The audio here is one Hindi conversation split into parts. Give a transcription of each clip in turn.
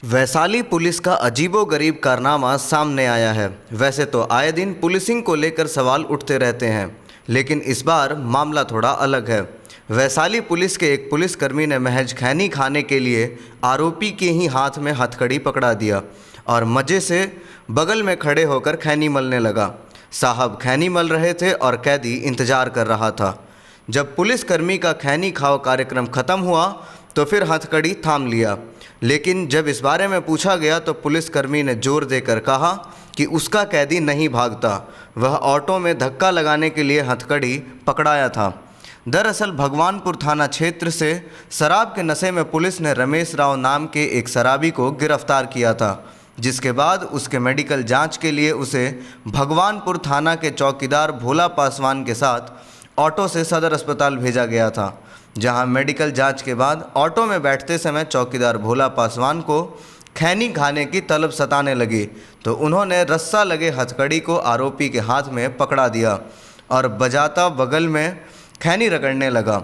वैशाली पुलिस का अजीबोगरीब कारनामा सामने आया है। वैसे तो आए दिन पुलिसिंग को लेकर सवाल उठते रहते हैं, लेकिन इस बार मामला थोड़ा अलग है। वैशाली पुलिस के एक पुलिसकर्मी ने महज खैनी खाने के लिए आरोपी के ही हाथ में हथकड़ी पकड़ा दिया और मज़े से बगल में खड़े होकर खैनी मलने लगा। साहब खैनी मल रहे थे और कैदी इंतज़ार कर रहा था। जब पुलिसकर्मी का खैनी खाओ कार्यक्रम ख़त्म हुआ तो फिर हथकड़ी थाम लिया, लेकिन जब इस बारे में पूछा गया तो पुलिसकर्मी ने जोर देकर कहा कि उसका कैदी नहीं भागता, वह ऑटो में धक्का लगाने के लिए हथकड़ी पकड़ाया था। दरअसल भगवानपुर थाना क्षेत्र से शराब के नशे में पुलिस ने रमेश राव नाम के एक शराबी को गिरफ्तार किया था, जिसके बाद उसके मेडिकल जांच के लिए उसे भगवानपुर थाना के चौकीदार भोला पासवान के साथ ऑटो से सदर अस्पताल भेजा गया था, जहां मेडिकल जांच के बाद ऑटो में बैठते समय चौकीदार भोला पासवान को खैनी खाने की तलब सताने लगी तो उन्होंने रस्सा लगे हथकड़ी को आरोपी के हाथ में पकड़ा दिया और बजाता बगल में खैनी रगड़ने लगा।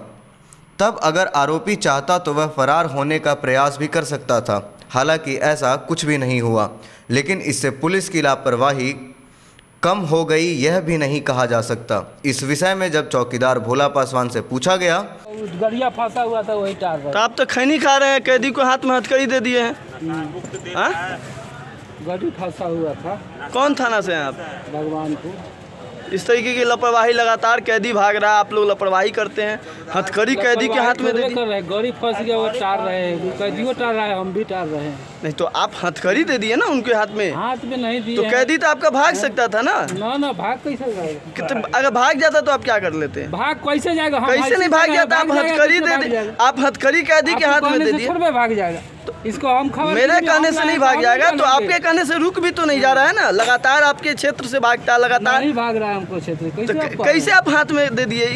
तब अगर आरोपी चाहता तो वह फरार होने का प्रयास भी कर सकता था। हालांकि ऐसा कुछ भी नहीं हुआ, लेकिन इससे पुलिस की लापरवाही कम हो गई यह भी नहीं कहा जा सकता। इस विषय में जब चौकीदार भोला पासवान से पूछा गया, गरिया फंसा हुआ था वही टार रहा। तो आप तो खैनी खा रहे हैं, कैदी को हाथ में हथकड़ी दे दिए हैं। हाँ? गरी फंसा हुआ था। कौन थाना से हैं आप? भगवानपुर। इस तरीके की लापरवाही लगातार, कैदी भाग रहा है, आप लोग लापरवाही करते हैं, हथकड़ी कैदी के हाथ में दे दी। गरी फंस गया, वो टार रहे हैं, कैदियों टार रहा है, हम भी टार रहे हैं। नहीं तो आप हथकड़ी दे दिए ना उनके हाथ में। हाथ में नहीं दिए तो कैदी तो आपका भाग सकता था ना। ना भाग कैसे जाएगा? अगर भाग जाता तो आप क्या कर लेते? भाग कैसे जाएगा? कैसे नहीं भाग जाता? आप हथकड़ी दे दी, आप हथकड़ी कैदी के हाथ में दे दिए। भाग जाएगा इसको हम खबर मेरे कहने से नहीं भाग जाएगा, तो आपके कहने से रुक भी तो नहीं जा रहा है ना। लगातार आपके क्षेत्र से भागता है, लगातार नहीं भाग रहा है हमको क्षेत्र। कैसे आप हाथ में दे दिए?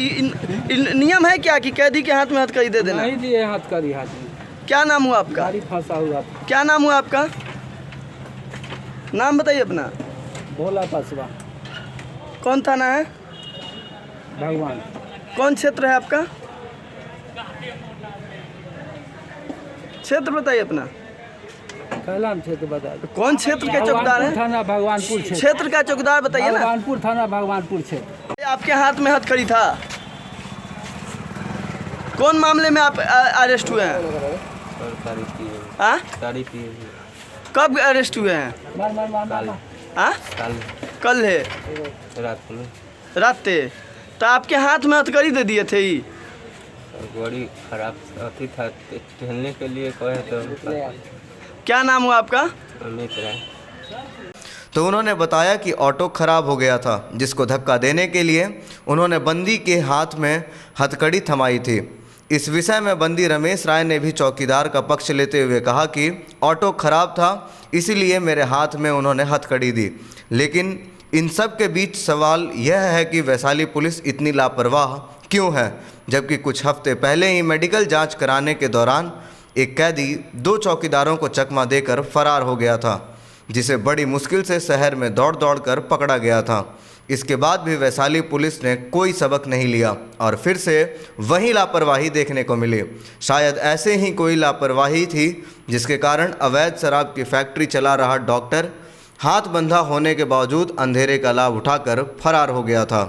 नियम है क्या कि कैदी के हाथ में हथकड़ी दे देना? नहीं दिए हथकड़ी हाथ में। क्या नाम हुआ आपका? गाड़ी फंसा हुआ था। क्या नाम हुआ आपका? नाम बताइए अपना। भोला पासवान। कौन थाना है? भगवान। कौन क्षेत्र है आपका? क्षेत्र बताइए अपना। कैलाम क्षेत्र बता दो। कौन क्षेत्र के चौकीदार हैं? थाना भगवानपुर क्षेत्र का चौकीदार बताइए ना। भगवानपुर थाना भगवानपुर क्षेत्र। आपके हाथ में हथकड़ी था, कौन मामले में आप अरेस्ट हुए हैं? हाँ? कब अरेस्ट हुए हैं? हाँ? कल है रात। तो आपके हाथ में हथकड़ी दे दिए थे। बड़ी खराब अथी था, टहलने के लिए कहे तो। क्या नाम हुआ आपका? अमित राय। तो उन्होंने बताया कि ऑटो खराब हो गया था, जिसको धक्का देने के लिए उन्होंने बंदी के हाथ में हथकड़ी थमाई थी। इस विषय में बंदी रमेश राय ने भी चौकीदार का पक्ष लेते हुए कहा कि ऑटो खराब था, इसीलिए मेरे हाथ में उन्होंने हथकड़ी दी। लेकिन इन सब के बीच सवाल यह है कि वैशाली पुलिस इतनी लापरवाह क्यों है, जबकि कुछ हफ्ते पहले ही मेडिकल जांच कराने के दौरान एक कैदी 2 चौकीदारों को चकमा देकर फरार हो गया था, जिसे बड़ी मुश्किल से शहर में दौड़ दौड़ कर पकड़ा गया था। इसके बाद भी वैशाली पुलिस ने कोई सबक नहीं लिया और फिर से वही लापरवाही देखने को मिली। शायद ऐसे ही कोई लापरवाही थी जिसके कारण अवैध शराब की फैक्ट्री चला रहा डॉक्टर हाथ बंधा होने के बावजूद अंधेरे का लाभ उठाकर फरार हो गया था।